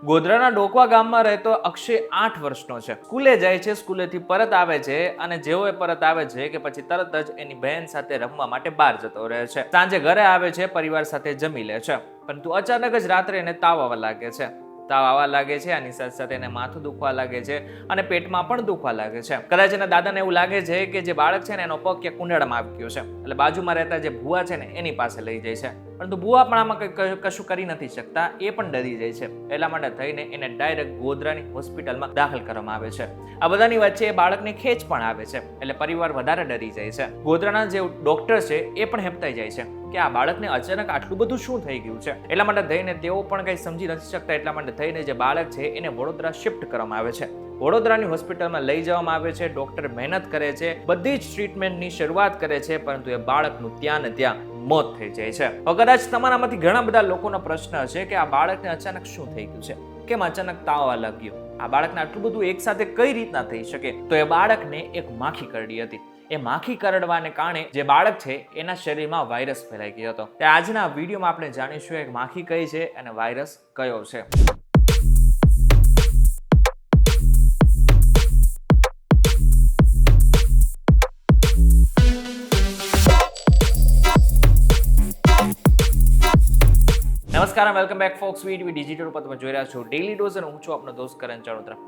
ગોધરાના ડોકવા ગામમાં રહેતો અક્ષય 8 વર્ષનો છે. સ્કૂલે જાય છે, સ્કૂલેથી પરત આવે છે અને જેવો એ પરત આવે છે કે પછી તરત જ એની બહેન સાથે રમવા માટે બહાર જતો રહે છે. સાંજે ઘરે આવે છે, પરિવાર સાથે જમી લે છે, પરંતુ અચાનક જ રાત્રે એને તાવ આવવા લાગે છે. આની સાથે સાથે એને માથું દુખવા લાગે છે અને પેટમાં પણ દુખવા લાગે છે. કદાચ એના દાદાને એવું લાગે છે કે જે બાળક છે ને એનો પગ ક્યાંક કુંડાળામાં આવી ગયો છે, એટલે બાજુમાં રહેતા જે ભુવા છે ને એની પાસે લઈ જાય છે. પરંતુ ભુવા પણ આમાં કશું કરી નથી શકતા, એ પણ ડરી જાય છે. એટલા માટે થઈને એને ડાયરેક્ટ ગોધરાની હોસ્પિટલમાં દાખલ કરવામાં આવે છે. આ બધાની વચ્ચે એ બાળકને ખેંચ પણ આવે છે, એટલે પરિવાર વધારે ડરી જાય છે. ગોધરાના જે ડોક્ટર છે એ પણ હેપતાઈ જાય છે કે આ બાળકને અચાનક આટલું બધું શું થઈ ગયું છે. એટલા માટે થઈને તેઓ પણ કંઈ સમજી નથી શકતા. એટલા માટે થઈને જે બાળક છે એને વડોદરા શિફ્ટ કરવામાં આવે છે. વડોદરાની હોસ્પિટલમાં લઈ જવામાં આવે છે. ડોક્ટર મહેનત કરે છે, બધી જ ટ્રીટમેન્ટની શરૂઆત કરે છે, પરંતુ એ બાળકનું ત્યાં ને ત્યાં મોત થઈ જાય છે. હવે કદાચ તમારામાંથી ઘણા બધા લોકોનો પ્રશ્ન હશે કે આ બાળકને અચાનક શું થઈ ગયું છે, કેમ અચાનક તાવ આવવા લાગ્યો, આ બાળકને આટલું બધું એકસાથે કઈ રીતના થઈ શકે. તો એ બાળકને એક માખી કરડી હતી. એ માખી કરડવાને કારણે જે બાળક છે એના શરીરમાં વાયરસ ફેલાઈ ગયો હતો. તે આજના વિડીયોમાં આપણે જાણીશું એક માખી કઈ છે અને વાયરસ કયો છે. નમસ્કાર, welcome back folks video digital ઉપર તમે જોઈ રહ્યા છો ડેલી ડોઝ અને હું છું આપનો દોસ્ત કરણ ચરોતરા.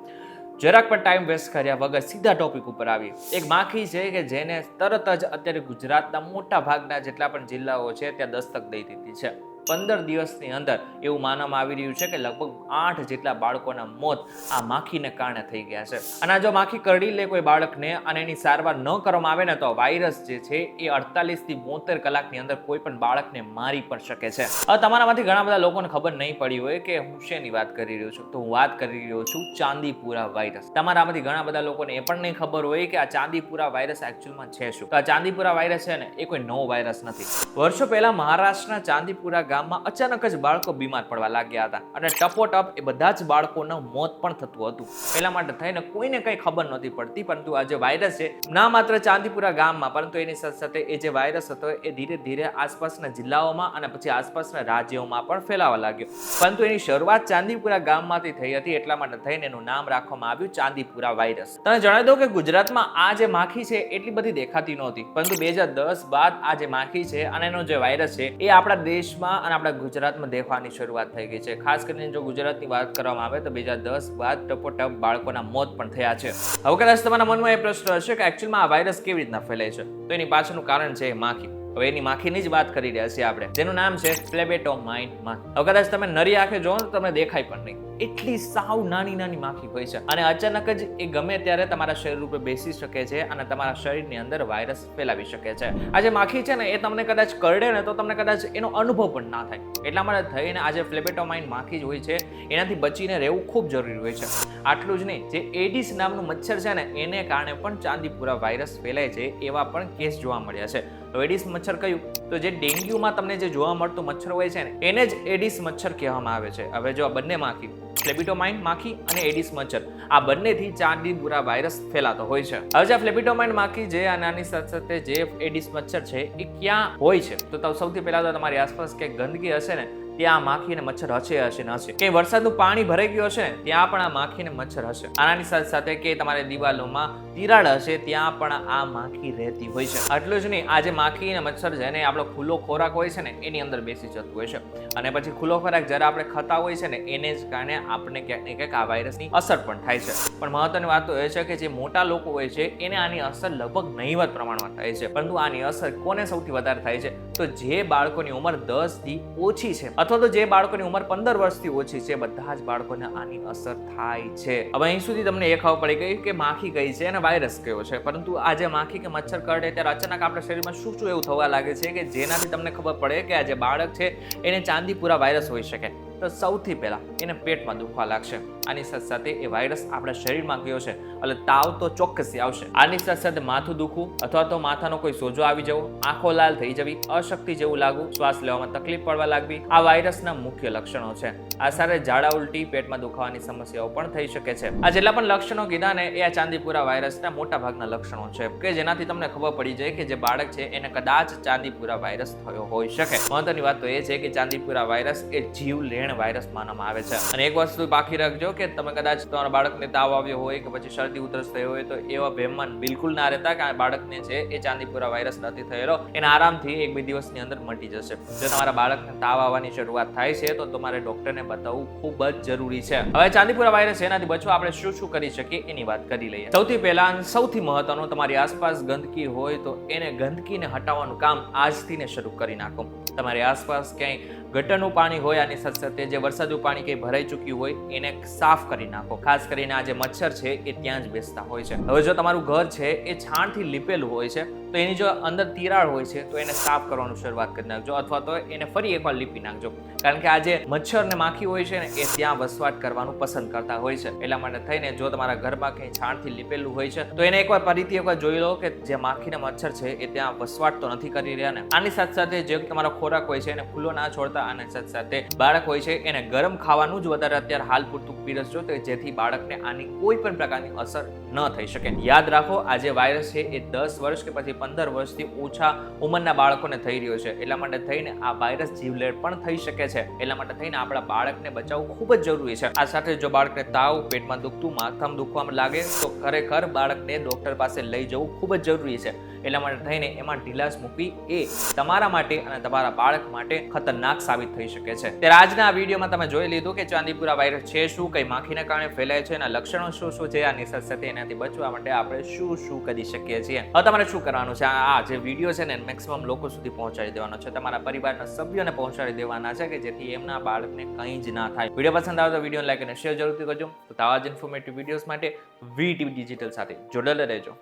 જરાક પણ ટાઈમ વેસ્ટ કર્યા વગર સીધા ટોપિક ઉપર આવી. એક માખી છે કે જેને તરત જ અત્યારે ગુજરાતના મોટા ભાગના જેટલા પણ જિલ્લાઓ છે ત્યાં દસ્તક દઈ દીધી છે. 15 દિવસની અંદર એવું માનવામાં આવી રહ્યું છે કે લગભગ 8 જેટલા બાળકોના મોત આ માખીને કારણે થઈ ગયા છે. અને જો માખી કરડી લે કોઈ બાળકને અને એની સારવાર ન કરવામાં આવે ને તો વાયરસ જે છે એ 48 થી 72 કલાકની અંદર કોઈ પણ બાળકને મારી પણ શકે છે. હવે તમારામાંથી ઘણા બધા લોકોને ખબર નહીં પડી હોય કે હું શેની વાત કરી રહ્યો છું, તો હું વાત કરી રહ્યો છું ચાંદીપુરા વાયરસ. તમારામાંથી ઘણા બધા લોકોને એ પણ નહીં ખબર હોય કે આ ચાંદીપુરા વાયરસ એકચ્યુઅલમાં છે શું. તો આ ચાંદીપુરા વાયરસ છે ને એ કોઈ નવો વાયરસ નથી. વર્ષો પહેલા મહારાષ્ટ્રના ચાંદીપુરા ગામમાં અચાનક જ બાળકો બીમાર પડવા લાગ્યા હતા અને ટપોટપ એ બધા જ બાળકોનું મોત પણ થતું હતું. એટલા માટે થઈને કોઈને કંઈ ખબર નહોતી પડતી, પરંતુ આ જે વાયરસ છે ના માત્ર ચાંદીપુરા ગામમાં પરંતુ એની સાથે સાથે એ જે વાયરસ હતો એ ધીરે ધીરે આસપાસના જિલ્લાઓમાં અને પછી આસપાસના રાજ્યોમાં પણ ફેલાવા લાગ્યો. પરંતુ એની શરૂઆત ચાંદીપુરા ગામમાંથી થઈ હતી. એટલા માટે થઈને એનું નામ રાખવામાં આવ્યું ચાંદીપુરા વાયરસ. તમે જણાવી દો કે ગુજરાતમાં આ જે માખી છે એટલી બધી દેખાતી નહોતી, પરંતુ 2010 બાદ આ જે માખી છે અને એનો જે વાયરસ છે એ આપણા દેશમાં અને આપણા ગુજરાતમાં દેખવાની શરૂઆત થઈ ગઈ છે. ખાસ કરીને જો ગુજરાતની વાત કરવામાં આવે તો 2010 બાદ ટપોટપ બાળકોના મોત પણ થયા છે. હવે કદાચ તમારા મનમાં એ પ્રશ્ન હશે કે એકચ્યુઅલમાં આ વાયરસ કેવી રીતના ફેલાય છે, તો એની પાછળનું કારણ છે માખી. હવે એની માખીની જ વાત કરી રહ્યા છીએ આપણે, જેનું નામ છે ફ્લેબેટોમાઇન માખી. હવે કદાચ તમે નરી આંખે જોવો તો તમને દેખાય પણ નહીં, એટલી સાવ નાની નાની માખી હોય છે અને અચાનક જ એ ગમે ત્યારે તમારા શરીર ઉપર બેસી શકે છે અને તમારા શરીરની અંદર વાયરસ ફેલાવી શકે છે. આ જે માખી છે ને એ તમને કદાચ કરડે ને તો તમને કદાચ એનો અનુભવ પણ ના થાય. એટલા માટે થઈને આ જે ફ્લેબેટોમાઇન માખી જ હોય છે એનાથી બચીને રહેવું ખૂબ જરૂરી હોય છે. આટલું જ નહીં, જે એડિસ નામનું મચ્છર છે ને એને કારણે પણ ચાંદીપુરા વાયરસ ફેલાય છે એવા પણ કેસ જોવા મળ્યા છે. એડિસ મચ્છર કયું? તો જે ડેન્ગ્યુમાં તમને જે જોવા મળતું મચ્છર હોય છે ને એને જ એડિસ મચ્છર કહેવામાં આવે છે. હવે જો આ બંને માખી, ફ્લેબેટોમાઇન માખી અને એડિસ મચ્છર, આ બંનેથી ચાંદીપુરા વાયરસ ફેલાતો હોય છે. હવે જે ફ્લેબેટોમાઇન માખી છે અને આની સાથે સાથે જે એડિસ મચ્છર છે એ ક્યાં હોય છે, તો સૌથી પહેલા તો તમારી આસપાસ ક્યાંક ગંદકી હશે ને ત્યાં માખી અને મચ્છર હશે ને હશે. કે વરસાદનું પાણી ભરાઈ ગયું હશે ને ત્યાં પણ આ માખી અને મચ્છર હશે. આનાની સાથે સાથે કે તમારી દિવાલોમાં તિરાડ હશે ત્યાં પણ આ માખી રહેતી હોય છે. આટલું જ નહીં, આ જે માખી અને મચ્છર છે ને આપણો ખુલ્લો ખોરાક હોય છે ને એની અંદર બેસી જતું હોય છે અને પછી ખુલ્લો ખોરાક જ્યારે આપણે ખાતા હોય છે ને એને જ કારણે આપણને ક્યાંક ને ક્યાંક આ વાયરસની અસર પણ થાય છે. પણ મહત્વની વાત તો એ છે કે જે મોટા લોકો હોય છે એને આની અસર લગભગ નહિવત પ્રમાણમાં થાય છે, પરંતુ આની અસર કોને સૌથી વધારે થાય છે તો જે બાળકોની ઉંમર 10 થી ઓછી છે અથવા તો જે બાળકોની ઉંમર 15 વર્ષથી ઓછી છે બધા જ બાળકોને આની અસર થાય છે. હવે અહીં સુધી તમને એ ખબર પડી ગઈ કે માખી કઈ છે અને વાયરસ કયો છે, પરંતુ આ જે માખી કે મચ્છર કરડે ત્યારે અચાનક આપણા શરીરમાં શું શું એવું થવા લાગે છે કે જેનાથી તમને ખબર પડે કે આ જે બાળક છે એને ચાંદીપુરા વાયરસ હોઈ શકે. તો સૌથી પહેલા એને પેટમાં દુખવા લાગશે. આની સાથે સાથે એ વાયરસ આપણા શરીરમાં ગયો છે એટલે તાવ તો ચોક્કસથી આવશે. આની સાથે સાથે માથું દુખવું અથવા તો માથાનો કોઈ સોજો આવી જવો, આંખો લાલ થઈ જવી, અશક્તિ જેવું લાગવું, શ્વાસ લેવામાં તકલીફ પડવા લાગવી, આ વાયરસના મુખ્ય લક્ષણો છે. આ સાથે ઝાડા ઉલટી, પેટમાં દુખાવાની સમસ્યાઓ પણ થઈ શકે છે. આ જેટલા પણ લક્ષણો કીધા ને એ આ ચાંદીપુરા વાયરસના મોટા ભાગના લક્ષણો છે કે જેનાથી તમને ખબર પડી જાય કે જે બાળક છે એને કદાચ ચાંદીપુરા વાયરસ થયો હોઈ શકે. મહત્વની વાત તો એ છે કે ચાંદીપુરા વાયરસ એ જીવલેણ એને વાયરસ માનવામાં આવે છે. અને એક વસ્તુ બાકી રાખજો કે તમે કદાચ તમારા બાળકને તાવ આવ્યો હોય કે પછી શરદી ઉધરસ થઈ હોય તો એવા વહેમમાં બિલકુલ ના રહેતા કે આ બાળકને છે એ ચાંદીપુરા વાયરસ નથી થયેલો, એને આરામથી 1-2 દિવસની અંદર મટી જશે. જો તમારા બાળકને તાવ આવવાની શરૂઆત થાય છે તો તમારે ડોક્ટરને બતાવવું ખૂબ જ જરૂરી છે. હવે ચાંદીપુરા વાયરસ એનાથી બચવા આપણે શું શું કરી શકીએ એની વાત કરી લઈએ. સૌથી પહેલા સૌથી મહત્વનું, તમારી આસપાસ ગંદકી હોય તો એને ગંદકીને હટાવવાનું કામ આજથી ને શરૂ કરી નાખો. તમારી આસપાસ ક્યાંય ગટરનું પાણી હોય આની સાથે સાથે જે વરસાદનું પાણી કંઈ ભરાઈ ચૂક્યું હોય એને સાફ કરી નાખો. ખાસ કરીને આ જે મચ્છર છે એ ત્યાં જ બેસતા હોય છે. હવે જો તમારું ઘર છે એ છાણથી લીપેલું હોય છે તો એની જો અંદર તિરાડ હોય છે તો એને સાફ કરવાનું શરૂઆત કરી નાખજો, અથવા તો એને ફરી એકવાર લીપી નાખજો. કારણ કે આ જે મચ્છર ને માખી હોય છે ને એ ત્યાં વસવાટ કરવાનું પસંદ કરતા હોય છે. એટલા માટે થઈને જો તમારા ઘરમાં કંઈ છાણથી લીપેલું હોય છે તો એને ફરીથી એકવાર જોઈ લો કે જે માખી ને મચ્છર છે એ ત્યાં વસવાટ તો નથી કરી રહ્યા ને. આની સાથે સાથે જે તમારો ખોરાક હોય છે એને ખુલ્લો ના છોડતા, અને સાથે સાથે બાળક હોય છે એને ગરમ ખાવાનું જ વધારે અત્યારે હાલ પૂરતું પીરસજો તો જેથી બાળકને આની કોઈ પણ પ્રકારની અસર ન થઈ શકે. યાદ રાખો, આ જે વાયરસ છે એ 10 વર્ષ કે પછી 15 વર્ષથી ઓછા ઉંમરના બાળકોને થઈ રહ્યો છે. એટલા માટે થઈને આ વાયરસ જીવલેણ પણ થઈ શકે છે. એટલા માટે થઈને આપણા બાળકને બચાવવું ખૂબ જ જરૂરી છે. આ સાથે જો બાળકને તાવ, પેટમાં દુખતું, માથામાં દુખવામાં લાગે તો ખરેખર બાળકને ડોક્ટર પાસે લઈ જવું ખૂબ જ જરૂરી છે. એટલા માટે થઈને એમાં ઢીલાસ મૂકવી એ તમારા માટે અને તમારા બાળક માટે ખતરનાક સાબિત થઈ શકે છે. ત્યારે આજના આ વિડીયોમાં તમે જોઈ લીધું કે ચાંદીપુરા વાયરસ છે શું, કઈ માખીના કારણે ફેલાય છે, એના લક્ષણો શું શું છે, આની સાથે સાથે એનાથી બચવા માટે આપણે શું શું કરી શકીએ છીએ. હવે તમારે શું કરવાનું છે, આ જે વિડીયો છે ને મેક્સિમમ લોકો સુધી પહોંચાડી દેવાનો છે. તમારા પરિવારના સભ્યોને પહોંચાડી દેવાના છે કે જેથી એમના બાળકને કંઈ જ ના થાય. વિડીયો પસંદ આવે તો વિડીયો લાઈક અને શેર જરૂરથી કરજો. તો આવા જ ઇન્ફોર્મેટિવ વિડીયોઝ માટે VTV ડિજિટલ સાથે જોડાયેલા રહેજો.